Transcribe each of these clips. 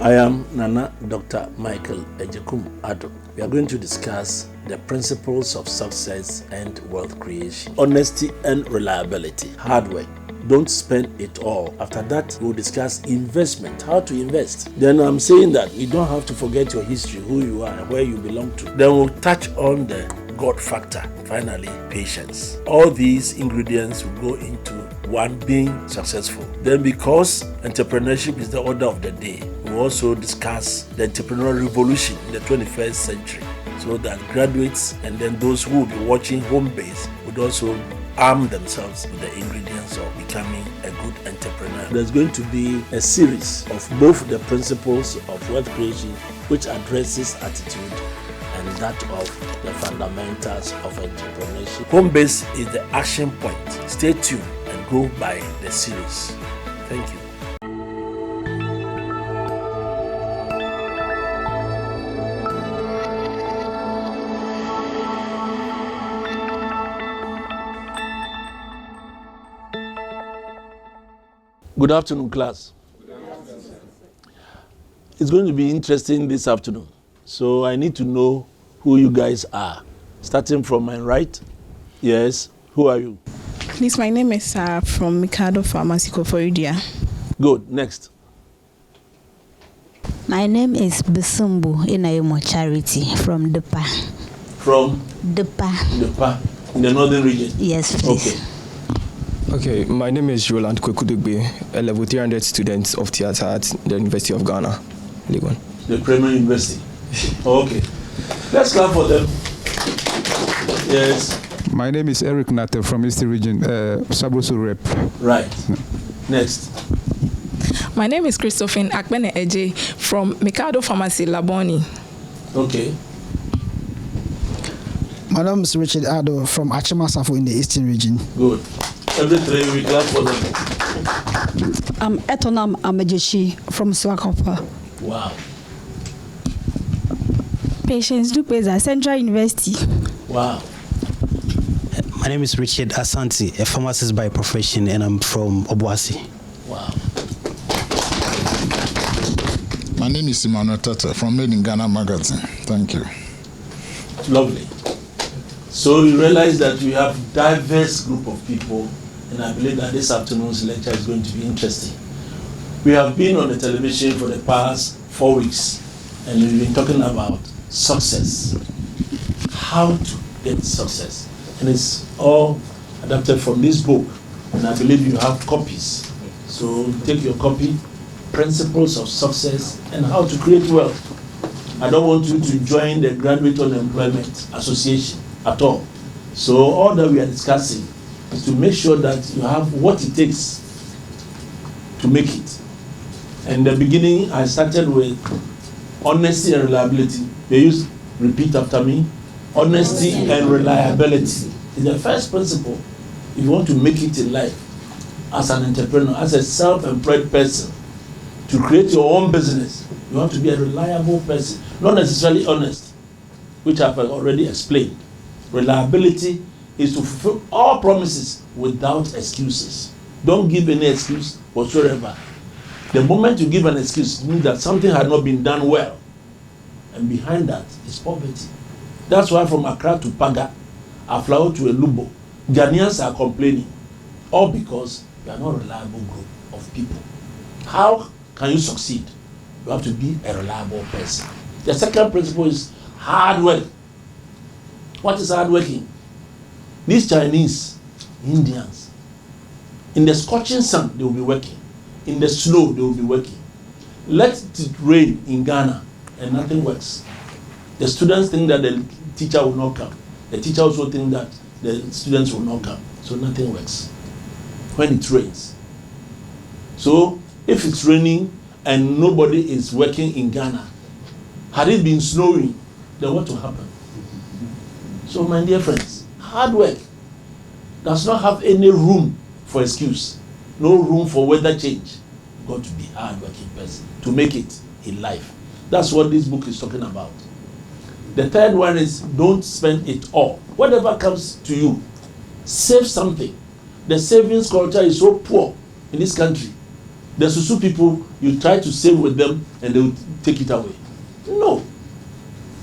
I am Nana Dr. Michael Agyekum Addo. We are going to discuss the principles of success and wealth creation, honesty and reliability, hard work. Don't spend it all. After that, we'll discuss investment, how to invest. Then I'm saying that you don't have to forget your history, who you are, and where you belong to. Then we'll touch on the God factor. Finally, patience. All these ingredients will go into one being successful. Then, because entrepreneurship is the order of the day, we'll also discuss the entrepreneurial revolution in the 21st century, so that graduates and then those who will be watching home base would also arm themselves with the ingredients of becoming a good entrepreneur. There's going to be a series of both the principles of wealth creation, which addresses attitude, and that of the fundamentals of entrepreneurship. Home base is the action point. Stay tuned and go by the series. Thank you. Good afternoon, class. It's going to be interesting this afternoon. So I need to know who you guys are. Starting from my right. Yes. Who are you? Please, my name is Sarah from Mikado Pharmacy, Koforidia. Good. Next. My name is Besumbu Inayumo Charity from Depa. From? Depa. Depa. In the northern region? Yes, please. Okay. Okay, my name is Roland Kwekudugbe, a level 300 student of theatre at the University of Ghana, Legon. The Premier University. Okay. Let's clap for them. Yes. My name is Eric Natter from Eastern Region, Sabusu Rep. Right. Next. My name is Christophine Akbene Eje from Mikado Pharmacy, Laboni. Okay. My name is Richard Addo from Achima Safo in the Eastern Region. Good. Every three we clap for them. I'm Etonam Amejeshi from Swakopa. Wow. Patience Dupeza, Central University. Wow. My name is Richard Asante, a pharmacist by profession, and I'm from Obuasi. Wow. My name is Emmanuel Tata from Made in Ghana magazine. Thank you. Lovely. So you realize that we have diverse group of people, and I believe that this afternoon's lecture is going to be interesting. We have been on the television for the past 4 weeks, and we've been talking about success, how to get success, and it's all adapted from this book, and I believe you have copies. So take your copy, Principles of Success and How to Create Wealth. I don't want you to join the Graduate Unemployment Association at all. So all that we are discussing is to make sure that you have what it takes to make it. In the beginning, I started with honesty and reliability. They use repeat after me. Honesty and reliability is the first principle if you want to make it in life as an entrepreneur, as a self-employed person. To create your own business, you have to be a reliable person, not necessarily honest, which I've already explained. Reliability is to fulfill all promises without excuses. Don't give any excuse whatsoever. The moment you give an excuse, it means that something had not been done well. And behind that is poverty. That's why from Accra to Paga, Aflao to Elubo, Ghanaians are complaining. All because you are not a reliable group of people. How can you succeed? You have to be a reliable person. The second principle is hard work. What is hard working? These Chinese, Indians, in the scorching sun, they will be working. In the snow, they will be working. Let it rain in Ghana and nothing works. The students think that the teacher will not come. The teacher also think that the students will not come. So nothing works when it rains. So if it's raining and nobody is working in Ghana, had it been snowing, then what will happen? So my dear friends, hard work does not have any room for excuse, no room for weather change. You've got to be a hard-working person to make it in life. That's what this book is talking about. The third one is don't spend it all. Whatever comes to you, save something. The savings culture is so poor in this country. The Susu people, you try to save with them and they will take it away. No.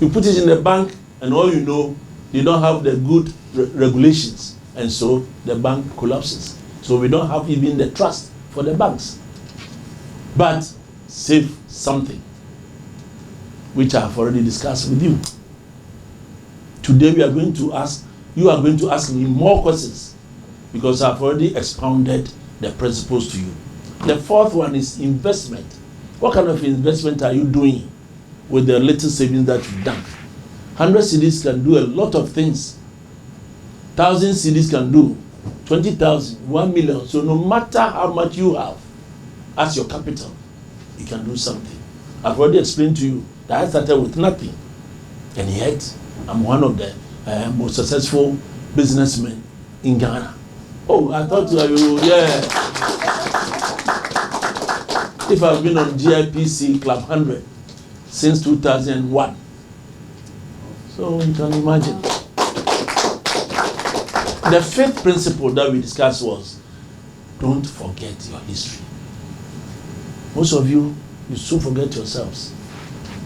You put it in the bank and all you know, you don't have the good regulations, and so the bank collapses. So we don't have even the trust for the banks. But save something, which I have already discussed with you. Today you are going to ask me more questions because I've already expounded the principles to you. The fourth one is investment. What kind of investment are you doing with the little savings that you've done? 100 cedis can do a lot of things. 1,000 cedis can do 20,000, 1 million. So no matter how much you have as your capital, you can do something. I've already explained to you that I started with nothing, and yet I'm one of the most successful businessmen in Ghana. Oh, I thought if I've been on GIPC Club 100 since 2001. So you can imagine. The fifth principle that we discussed was, don't forget your history. Most of you soon forget yourselves.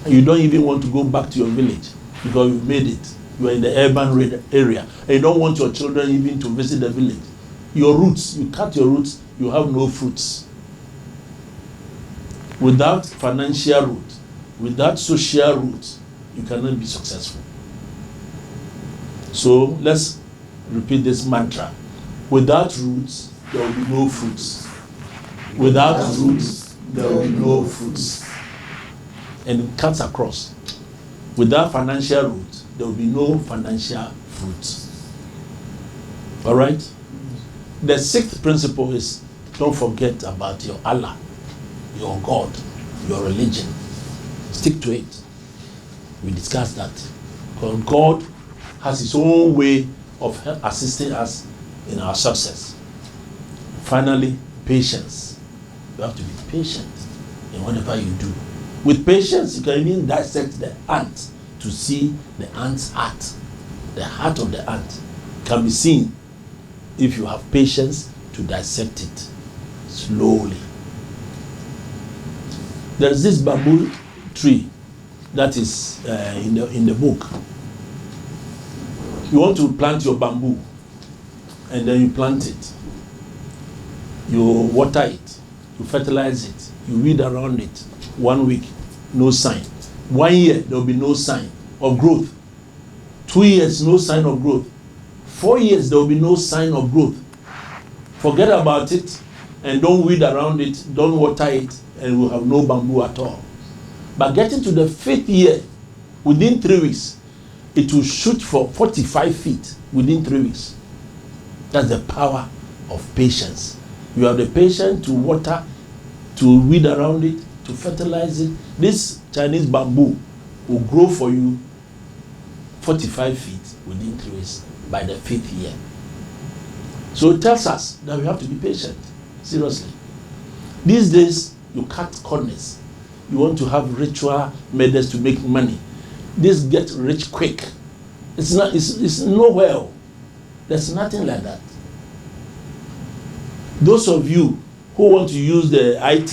And you don't even want to go back to your village because you made it. You are in the urban area. And you don't want your children even to visit the village. Your roots, you cut your roots, you have no fruits. Without financial root, without social root, you cannot be successful. So let's repeat this mantra. Without roots, there will be no fruits. Without roots, there will be no fruits. And it cuts across. Without financial root, there will be no financial fruit. All right? The sixth principle is, don't forget about your Allah, your God, your religion. Stick to it. We discussed that. Because God has his own way of assisting us in our success. Finally, patience. You have to be patient in whatever you do. With patience, you can even dissect the ant to see the ant's heart. The heart of the ant can be seen if you have patience to dissect it slowly. There's this bamboo tree that is in the book. You want to plant your bamboo, and then you plant it. You water it, you fertilize it, you weed around it. 1 week, no sign. 1 year, there will be no sign of growth. 2 years, no sign of growth. 4 years, there will be no sign of growth. Forget about it, and don't weed around it, don't water it, and we'll have no bamboo at all. But getting to the 5th year, within 3 weeks, it will shoot for 45 feet within 3 weeks. That's the power of patience. You have the patience to water, to weed around it, to fertilize it. This Chinese bamboo will grow for you 45 feet within 3 weeks by the 5th year. So it tells us that we have to be patient. Seriously. These days, you cut corners. You want to have ritual methods to make money. This gets rich quick. It's nowhere. There's nothing like that. Those of you who want to use the IT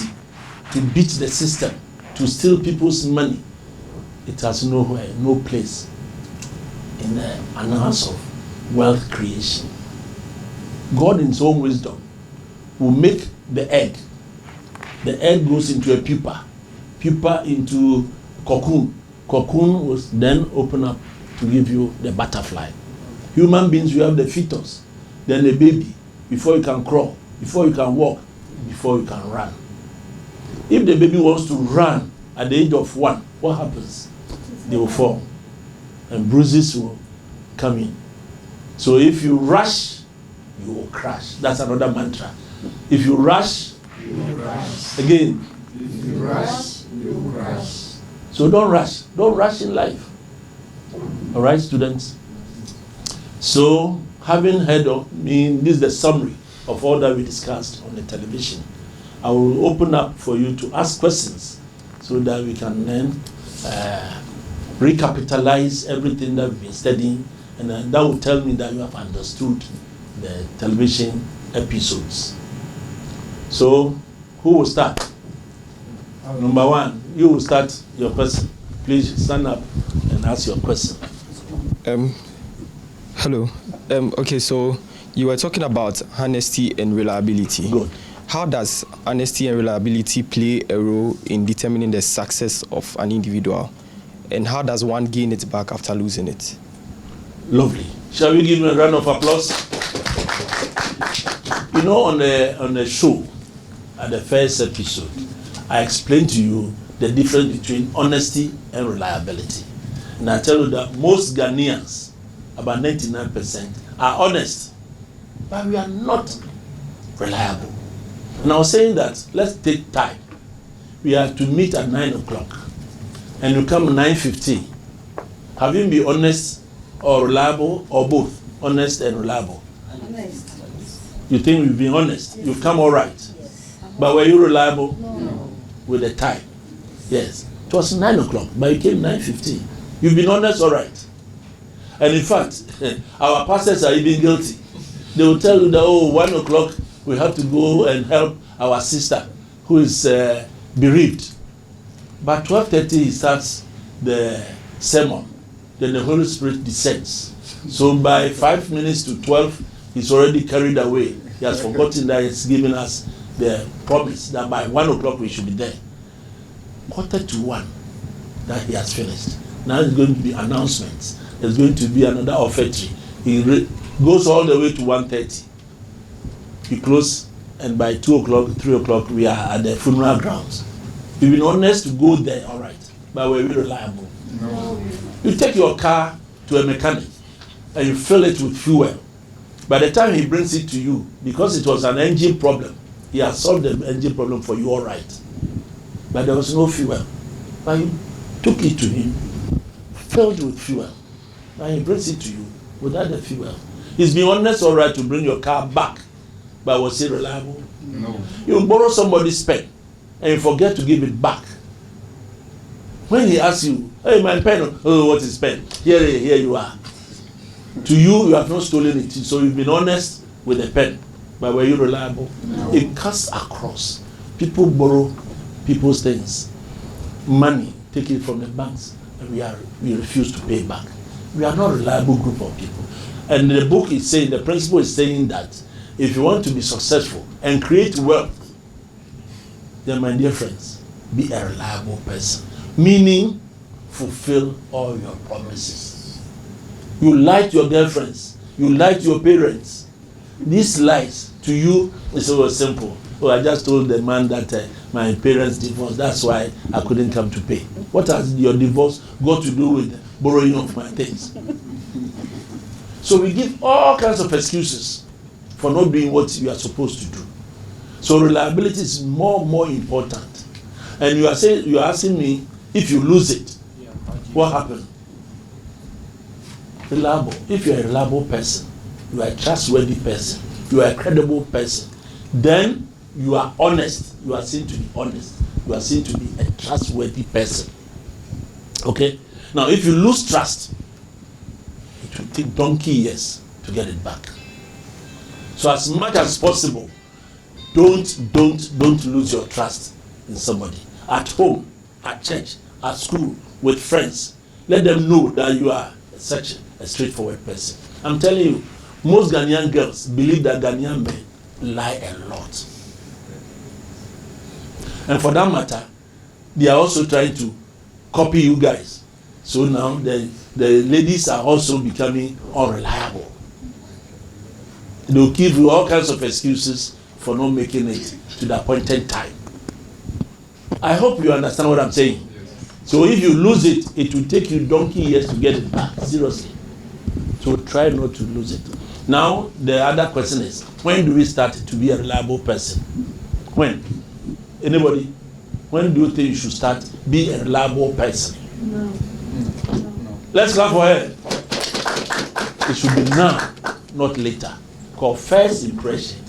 to beat the system, to steal people's money, it has nowhere, no place in the annals of wealth creation. God in his own wisdom will make the egg. The egg goes into a pupa. Pupa into cocoon. Cocoon will then open up to give you the butterfly. Human beings, you have the fetus, then the baby, before you can crawl, before you can walk, before you can run. If the baby wants to run at the age of 1, what happens? They will fall, and bruises will come in. So if you rush, you will crash. That's another mantra. If you rush, you will crash. Again. If you rush, you will crash. So don't rush. Don't rush in life. All right, students? So, having heard of me, this is the summary of all that we discussed on the television. I will open up for you to ask questions so that we can then recapitalize everything that we've been studying, and that will tell me that you have understood the television episodes. So, Who will start? Number one, you will start your question. Please stand up and ask your question. Hello. Okay, so you were talking about honesty and reliability. Good. How does honesty and reliability play a role in determining the success of an individual? And how does one gain it back after losing it? Lovely. Shall we give him a round of applause? You know, on the show, at the first episode, I explained to you the difference between honesty and reliability. And I tell you that most Ghanaians, about 99%, are honest, but we are not reliable. And I was saying that let's take time. We have to meet at 9 o'clock, and you come 9:15. Have you been honest or reliable, or both? Honest and reliable. Honest. You think you've been honest? Yes. You've come all right. Yes. But were you reliable? No. With the time? Yes. It was 9 o'clock, but you came 9:15. You've been honest, all right. And in fact, our pastors are even guilty. They will tell you that, 1 o'clock, we have to go and help our sister who is bereaved. But 12:30, he starts the sermon. Then the Holy Spirit descends. So by 5 minutes to 12, he's already carried away. He has forgotten that he's given us the promise that by 1 o'clock we should be there. 1:45, that he has finished. Now it's going to be announcements. There's going to be another offertory. He goes all the way to 1:30. He closes, and by 2 o'clock, 3 o'clock, we are at the funeral grounds. We've been honest to go there, all right, but were we reliable? No. You take your car to a mechanic and you fill it with fuel. By the time he brings it to you, because it was an engine problem, he has solved the engine problem for you, all right. But there was no fuel. But you took it to him, filled with fuel, and he brings it to you without the fuel. He's been honest, all right, to bring your car back, but was he reliable? No. You borrow somebody's pen and you forget to give it back. When he asks you, hey, my pen, oh, what is pen? Here you are. To you, you have not stolen it, so you've been honest with the pen, but were you reliable? No. It cuts across. People borrow people's things, money, take it from the banks, and we refuse to pay back. We are not a reliable group of people. And the book is saying, the principle is saying that if you want to be successful and create wealth, then my dear friends, be a reliable person. Meaning, fulfill all your promises. You lie to your girlfriends. You lie to your parents. These lies to you is so simple. Oh, I just told the man that my parents divorced. That's why I couldn't come to pay. What has your divorce got to do with borrowing of my things? So we give all kinds of excuses for not doing what you are supposed to do. So reliability is more important. And you are asking me, if you lose it, what happened? Reliable. If you are a reliable person, you are a trustworthy person, you are a credible person, then you are honest. You are seen to be honest. You are seen to be a trustworthy person. Okay? Now, if you lose trust, it will take donkey years to get it back. So as much as possible, don't lose your trust in somebody. At home, at church, at school, with friends. Let them know that you are such a straightforward person. I'm telling you, most Ghanaian girls believe that Ghanaian men lie a lot. And for that matter, they are also trying to copy you guys. So now the ladies are also becoming unreliable. They'll give you all kinds of excuses for not making it to the appointed time. I hope you understand what I'm saying. So if you lose it, it will take you donkey years to get it back. Seriously. So try not to lose it. Now, the other question is, when do we start to be a reliable person? When? Anybody? When do you think you should start be a reliable person? No. Let's clap for her. It should be now, not later. Because first impression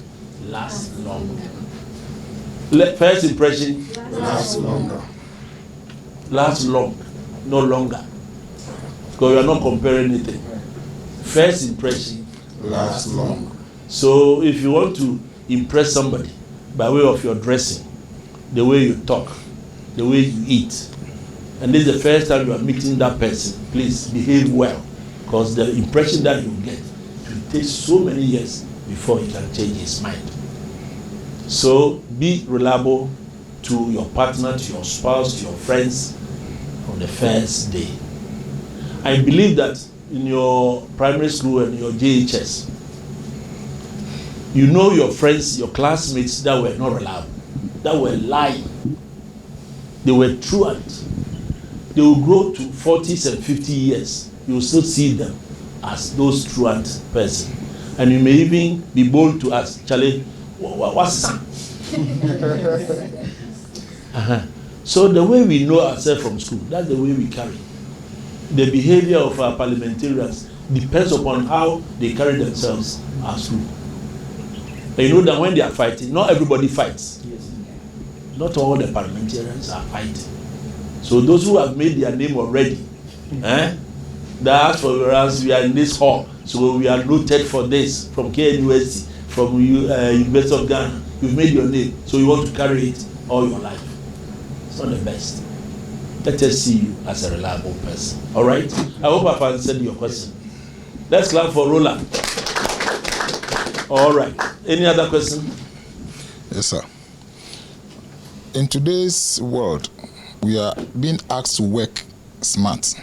lasts longer. First impression lasts longer. Lasts long, no longer. Because you are not comparing anything. First impression lasts long. So if you want to impress somebody by way of your dressing, the way you talk, the way you eat. And this is the first time you are meeting that person. Please behave well, because the impression that you get, it will take so many years before he can change his mind. So be reliable to your partner, to your spouse, to your friends from the first day. I believe that in your primary school and your JHS, you know your friends, your classmates that were not reliable, that were lying. They were truant. They will grow to 40s and 50 years. You will still see them as those truant persons. And you may even be bold to ask, Charlie, what's that? So the way we know ourselves from school, that's the way we carry. The behavior of our parliamentarians depends upon how they carry themselves at school. And you know that when they are fighting, not everybody fights. Not all the parliamentarians are fighting. So those who have made their name already, that's for us, we are in this hall, so we are noted for this from KNUST, from University of Ghana. You've made your name, so you want to carry it all your life. It's not the best. Let us see you as a reliable person. All right? I hope I've answered your question. Let's clap for Roland. All right. Any other question? Yes, sir. In today's world, we are being asked to work smart.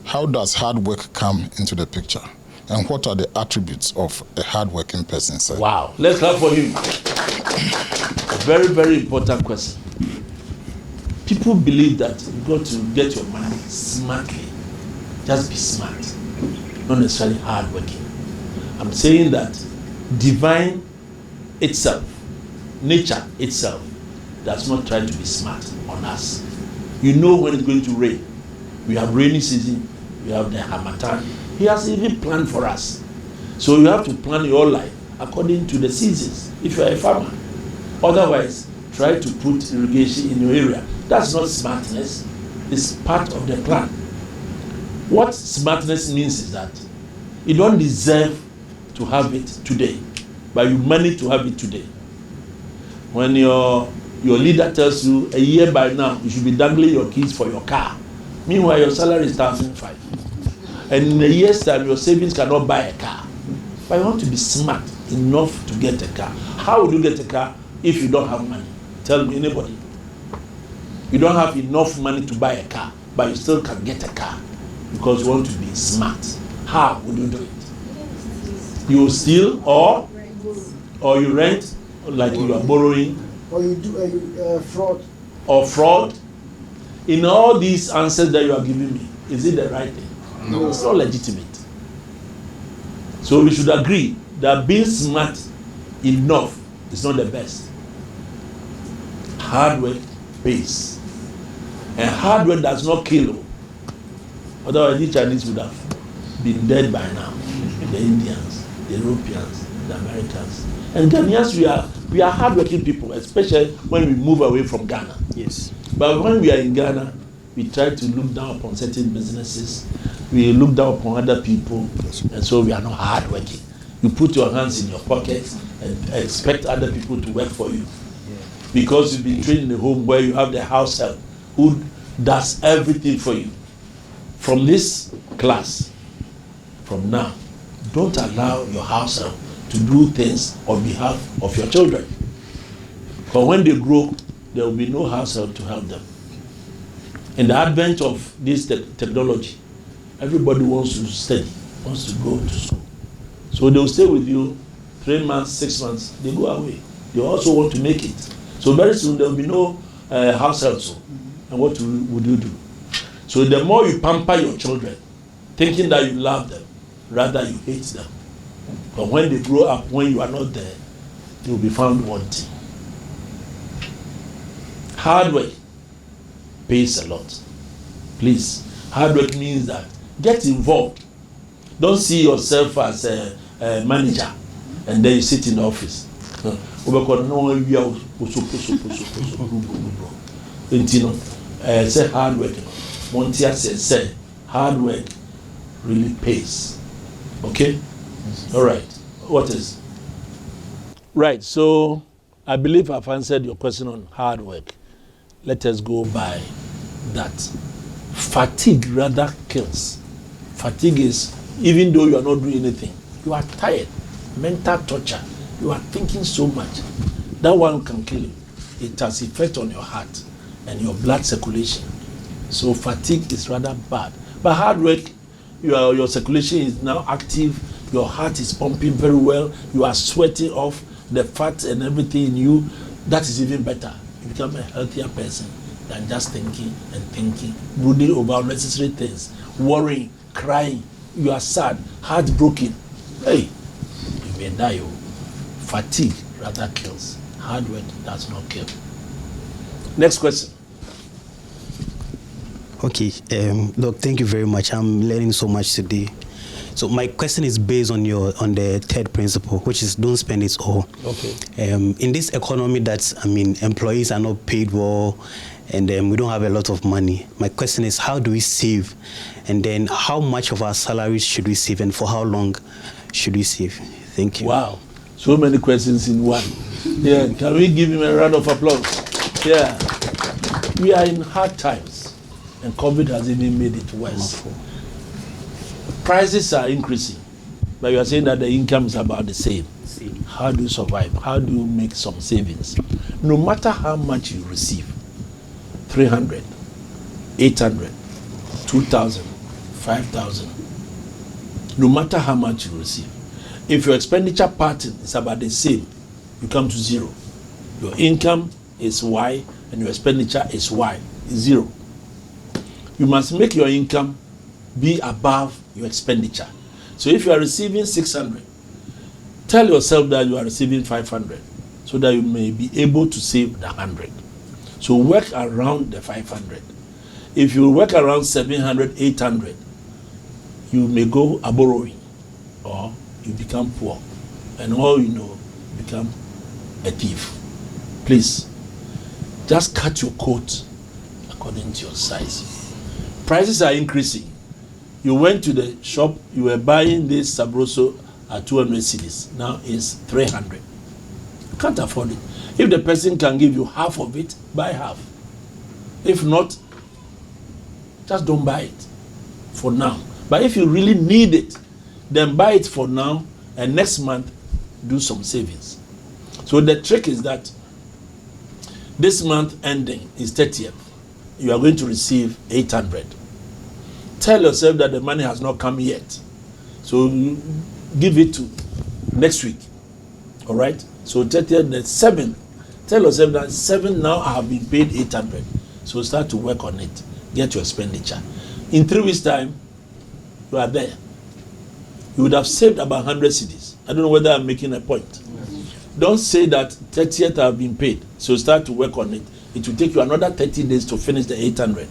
How does hard work come into the picture? And what are the attributes of a hard-working person, sir? Wow. Let's clap for him. A very, very important question. People believe that you've got to get your money smartly. Just be smart. Not necessarily hard-working. I'm saying that divine itself, nature itself, does not try to be smart on us. You know when it's going to rain. We have rainy season, we have the harmattan. He has even planned for us. So you have to plan your life according to the seasons, if you are a farmer. Otherwise, try to put irrigation in your area. That's not smartness. It's part of the plan. What smartness means is that you don't deserve to have it today, but you manage to have it today. When your leader tells you a year by now you should be dangling your keys for your car, meanwhile your salary is 1,500, and in a year's time your savings cannot buy a car. But you want to be smart enough to get a car. How would you get a car if you don't have money? Tell me, anybody. You don't have enough money to buy a car, but you still can get a car because you want to be smart. How would you do it? You steal or you rent, like you are borrowing, Or you do fraud. or fraud. In all these answers that you are giving me, is it the right thing? No. It's not legitimate. So we should agree that being smart enough is not the best. Hard work pays. And hard work does not kill. Otherwise, the Chinese would have been dead by now. The Indians, the Europeans, the Americans. And Ghanaians, we are hardworking people, especially when we move away from Ghana. Yes. But when we are in Ghana, we try to look down upon certain businesses. We look down upon other people, and so we are not hardworking. You put your hands in your pockets and expect other people to work for you. Because you've been trained in a home where you have the house help who does everything for you. From this class, from now, don't allow your house help to do things on behalf of your children. But when they grow, there will be no house help to help them. In the advent of this technology, everybody wants to study, wants to go to school. So they will stay with you 3 months, 6 months, they go away. They also want to make it. So very soon there will be no house help. And what would you do? So the more you pamper your children, thinking that you love them, rather you hate them. But when they grow up, when you are not there, they will be found wanting. Hard work pays a lot. Please, hard work means that get involved. Don't see yourself as a manager and then you sit in the office. Say hard work. Montia said hard work really pays. Okay? All right. What is? Right. So I believe I've answered your question on hard work. Let us go by that. Fatigue rather kills. Fatigue is, even though you are not doing anything, you are tired, mental torture, you are thinking so much. That one can kill you. It has effect on your heart and your blood circulation. So fatigue is rather bad. But hard work, your circulation is now active, your heart is pumping very well, you are sweating off the fat and everything in you. That is even better. You become a healthier person than just thinking and thinking, brooding over unnecessary things, worrying, crying. You are sad, heartbroken. Hey, you may die. Fatigue rather kills. Hard work does not kill. Next question. Okay, look, thank you very much. I'm learning so much today. So my question is based on the third principle, which is don't spend it all. Okay. In this economy employees are not paid well, and we don't have a lot of money. My question is, how do we save? And then how much of our salaries should we save, and for how long should we save? Thank you. Wow, so many questions in one. Yeah, can we give him a round of applause? Yeah, we are in hard times, and COVID has even made it worse. Prices are increasing, but you are saying that the income is about the same. How do you survive? How do you make some savings? No matter how much you receive, 300, 800, 2,000, 5,000, no matter how much you receive, if your expenditure pattern is about the same, you come to zero. Your income is Y and your expenditure is Y, is zero. You must make your income be above your expenditure. So if you are receiving 600, tell yourself that you are receiving 500 so that you may be able to save the 100. So work around the 500. If you work around 700, 800, you may go a borrowing or you become poor, and all you know, become a thief. Please, just cut your coat according to your size. Prices are increasing. You went to the shop, you were buying this sabroso at 200 cedis. Now it's 300. You can't afford it. If the person can give you half of it, buy half. If not, just don't buy it for now. But if you really need it, then buy it for now, and next month do some savings. So the trick is that this month ending is 30th. You are going to receive 800. Tell yourself that the money has not come yet. So you give it to next week. All right? So 30th, the 7th. Tell yourself that 7 now I have been paid 800. So start to work on it. Get your expenditure. In 3 weeks' time, you are there. You would have saved about 100 cedis. I don't know whether I'm making a point. Don't say that 30th I have been paid. So start to work on it. It will take you another 30 days to finish the 800.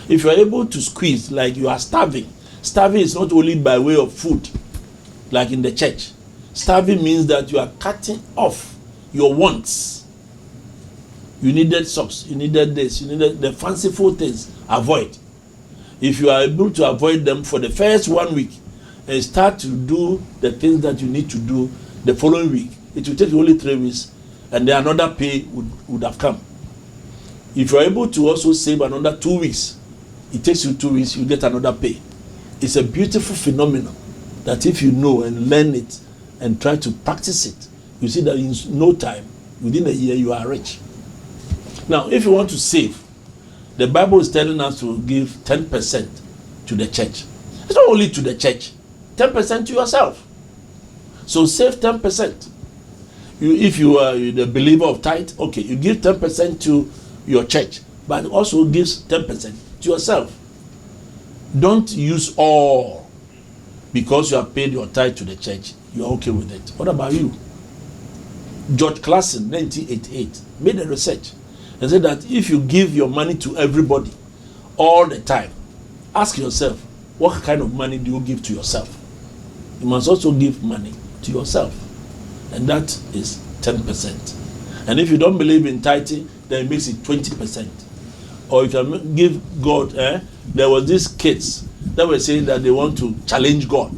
If you are able to squeeze, like you are starving, starving is not only by way of food, like in the church. Starving means that you are cutting off your wants. You needed socks, you needed this, you needed the fanciful things. Avoid. If you are able to avoid them for the first 1 week and start to do the things that you need to do the following week, it will take you only 3 weeks, and then another pay would have come. If you are able to also save another 2 weeks, it takes you 2 weeks, you get another pay. It's a beautiful phenomenon that if you know and learn it and try to practice it, you see that in no time, within a year, you are rich. Now, if you want to save, the Bible is telling us to give 10% to the church. It's not only to the church, 10% to yourself. So save 10%. If you are the believer of tithe, okay, you give 10% to your church, but also give 10% to yourself. Don't use all because you have paid your tithe to the church. You are okay with it. What about you? George Clason, 1988, made a research and said that if you give your money to everybody all the time, ask yourself, what kind of money do you give to yourself? You must also give money to yourself, and that is 10%. And if you don't believe in tithing, then it makes it 20%. Or if you give God, there was these kids that were saying that they want to challenge God,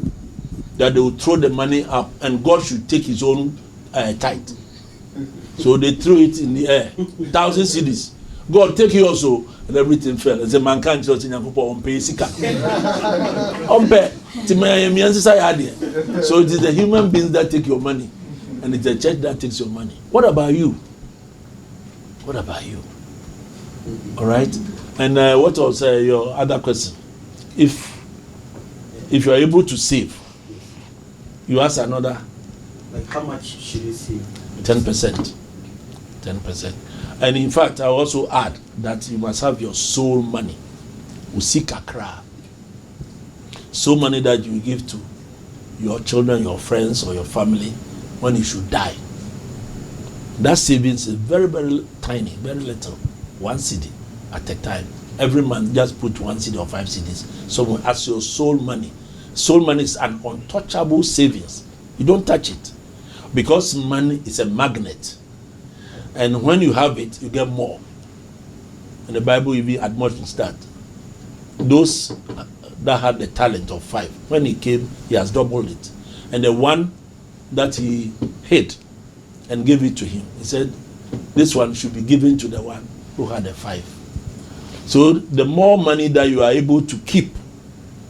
that they will throw the money up and God should take his own tithe. So they threw it in the air. 1,000 cedis. God take you also, and everything fell. And the man can't just in Yakupo pay sika. So it is the human beings that take your money, and it's the church that takes your money. What about you? What about you? All right. And what was your other question? If you are able to save, you ask another. Like how much should you save? 10%. 10%. And in fact, I also add that you must have your soul money. Usikakra. Soul money that you give to your children, your friends, or your family when you should die. That savings is very, very tiny, very little. 1 cedi at a time. Every month, just put 1 cedi or 5 cedis. So as your soul money. Soul money is an untouchable savings. You don't touch it. Because money is a magnet. And when you have it, you get more. And the Bible even admonishes that. Those that had the talent of 5, when he came, he has doubled it. And the one that he hid and gave it to him, he said, this one should be given to the one who had a 5. So the more money that you are able to keep,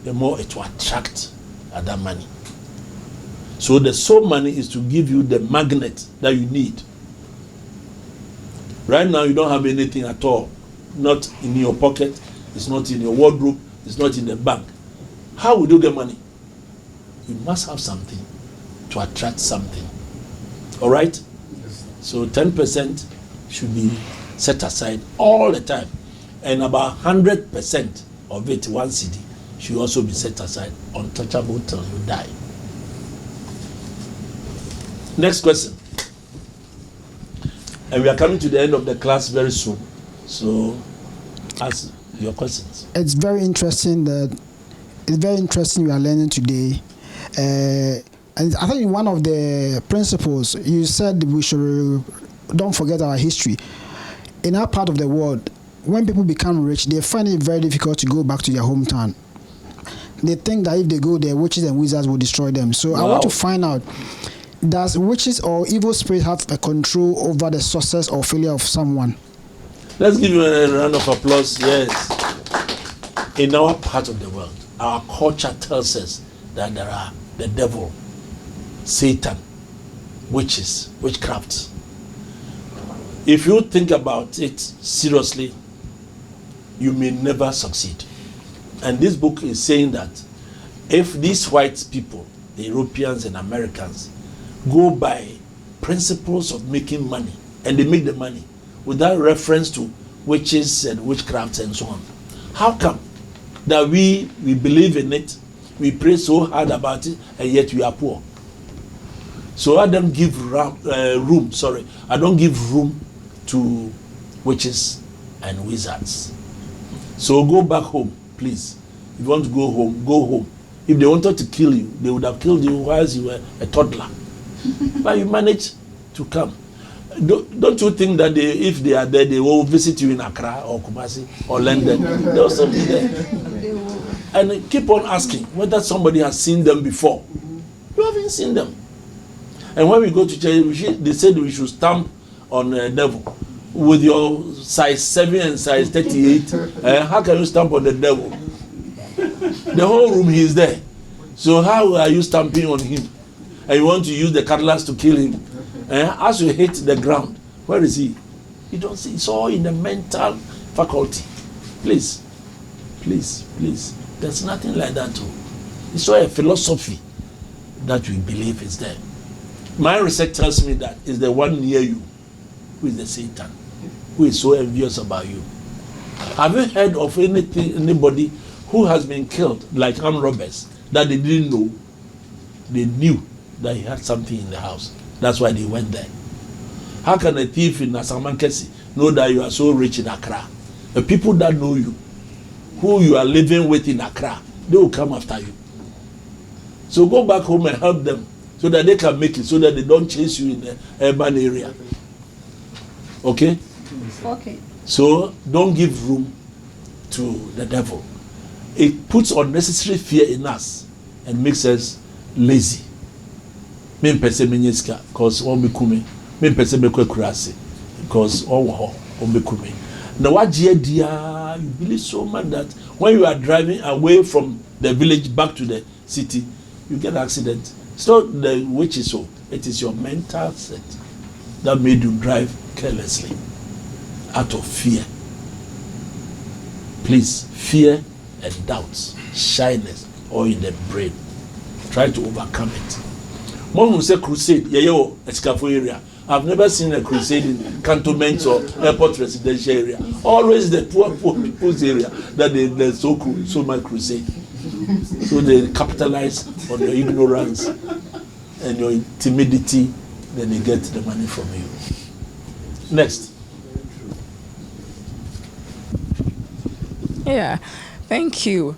the more it will attract other money. So the soul money is to give you the magnet that you need. Right now you don't have anything at all. Not in your pocket, it's not in your wardrobe, it's not in the bank. How would you get money? You must have something to attract something. All right? Yes. So 10% should be set aside all the time. And about 100% of it, 1 cedi, should also be set aside, untouchable till you die. Next question. And we are coming to the end of the class very soon. So ask your questions. It's very interesting we are learning today. And I think one of the principles you said we should don't forget our history. In our part of the world, when people become rich, they find it very difficult to go back to their hometown. They think that if they go there, witches and wizards will destroy them. So I want to find out, does witches or evil spirits have a control over the success or failure of someone? Let's give you a round of applause. Yes. In our part of the world, our culture tells us that there are the devil, Satan, witches, witchcraft. If you think about it seriously, you may never succeed. And this book is saying that if these white people, the Europeans and Americans, go by principles of making money, and they make the money without reference to witches and witchcraft and so on, how come that we believe in it, we pray so hard about it, and yet we are poor? So I don't give room to witches and wizards. So go back home, please. If you want to go home, go home. If they wanted to kill you, they would have killed you whilst you were a toddler. But you managed to come. Don't you think that if they are there, they will visit you in Accra or Kumasi or London? They will still be there. And keep on asking whether somebody has seen them before. You haven't seen them. And when we go to church, they said we should stamp on the devil. With your size 7 and size 38, how can you stamp on the devil? The whole room he is there. So how are you stamping on him? And you want to use the cutlass to kill him? As you hit the ground, where is he? You don't see. It's all in the mental faculty. Please, please, please. There's nothing like that too. It's all a philosophy that we believe is there. My research tells me that is the one near you who is the Satan, who is so envious about you. Have you heard of anybody who has been killed like armed robbers that they didn't know? They knew that he had something in the house. That's why they went there. How can a thief in Asamankesi know that you are so rich in Accra? The people that know you, who you are living with in Accra, they will come after you. So go back home and help them so that they can make it, so that they don't chase you in the urban area. Okay? Okay. So don't give room to the devil. It puts unnecessary fear in us and makes us lazy. Because Me person be kurase because all me. Now what you believe so much that when you are driving away from the village back to the city, you get accident. It's not the which is so. It is your mental set that made you drive carelessly out of fear. Please, fear and doubts, shyness, or in the brain. Try to overcome it. Mom will say crusade, Escafo area. I've never seen a crusade in cantonments or airport residential area. Always the poor people's area that there's so much crusade. So they capitalize on your ignorance and your timidity, then they get the money from you. Next. Yeah, thank you.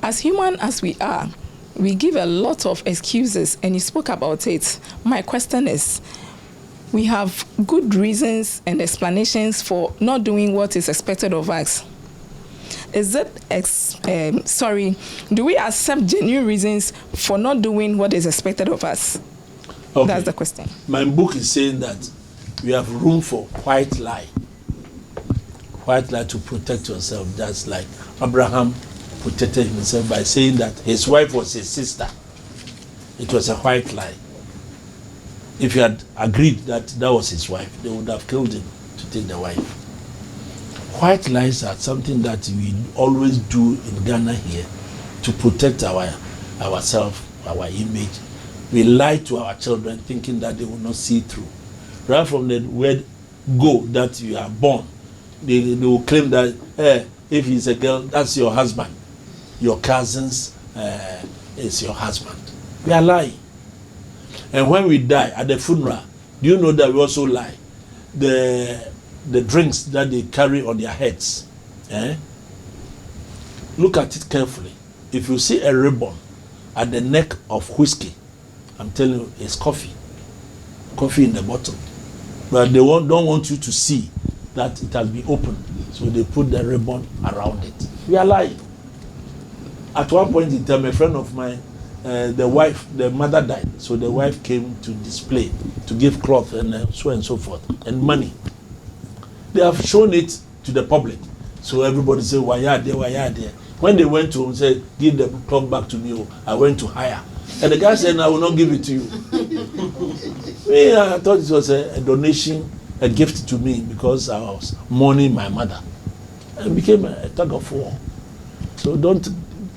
As human as we are, we give a lot of excuses, and you spoke about it. My question is, we have good reasons and explanations for not doing what is expected of us. Is it, do we accept genuine reasons for not doing what is expected of us? Okay. That's the question. My book is saying that we have room for white lie. White lie to protect yourself. That's like Abraham protected himself by saying that his wife was his sister. It was a white lie. If he had agreed that that was his wife, they would have killed him to take the wife. White lies are something that we always do in Ghana here to protect ourselves, our image. We lie to our children thinking that they will not see through. Right from the word go, that you are born, they will claim that if he's a girl, that's your husband. Your cousins is your husband. We are lying. And when we die at the funeral, do you know that we also lie? The drinks that they carry on their heads. Look at it carefully. If you see a ribbon at the neck of whiskey, I'm telling you, it's coffee. Coffee in the bottle. But they don't want you to see that it has been opened. So they put the ribbon around it. We are lying. At one point in time, a friend of mine, the mother died. So the wife came to display, to give cloth and so on and so forth, and money. They have shown it to the public. So everybody say, why are they, why are they? When they went to say, give the cloth back to me, I went to hire. And the guy said, I will not give it to you. I thought it was a donation, a gift to me because I was mourning my mother. It became a tug of war. So don't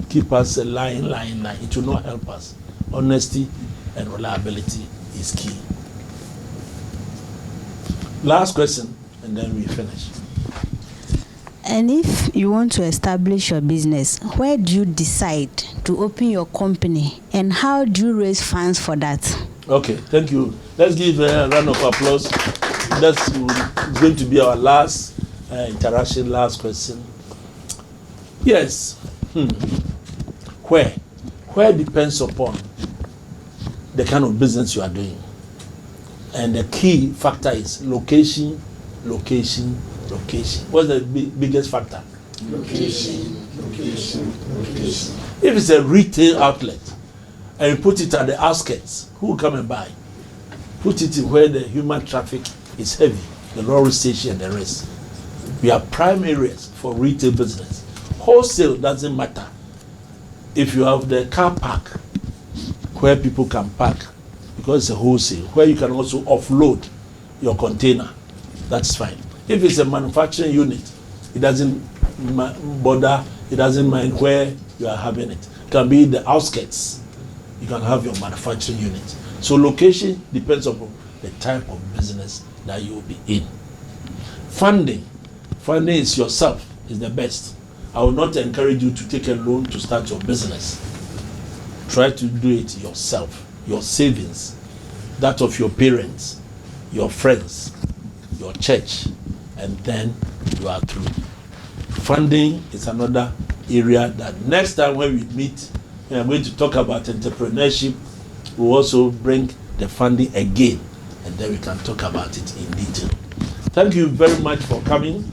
keep us lying. It will not help us. Honesty and reliability is key. Last question, and then we finish. And if you want to establish your business, where do you decide to open your company, and how do you raise funds for that? Okay, thank you. Let's give a round of applause. That's going to be our last interaction, last question. Yes. Where? Where depends upon the kind of business you are doing. And the key factor is location. What's the biggest factor? Location. If it's a retail outlet and you put it at the outskirts, who will come and buy? Put it where the human traffic is heavy, the railway station and the rest. We have prime areas for retail business. Wholesale doesn't matter. If you have the car park where people can park, because it's a wholesale, where you can also offload your container, that's fine. If it's a manufacturing unit, it doesn't bother, it doesn't mind where you are having it. It can be the outskirts. You can have your manufacturing unit. So location depends upon the type of business that you will be in. Funding is yourself, is the best. I will not encourage you to take a loan to start your business. Try to do it yourself. Your savings, that of your parents, your friends, your church, and then you are through. Funding is another area that next time when we meet, we are going to talk about entrepreneurship. We'll also bring the funding again, and then we can talk about it in detail. Thank you very much for coming.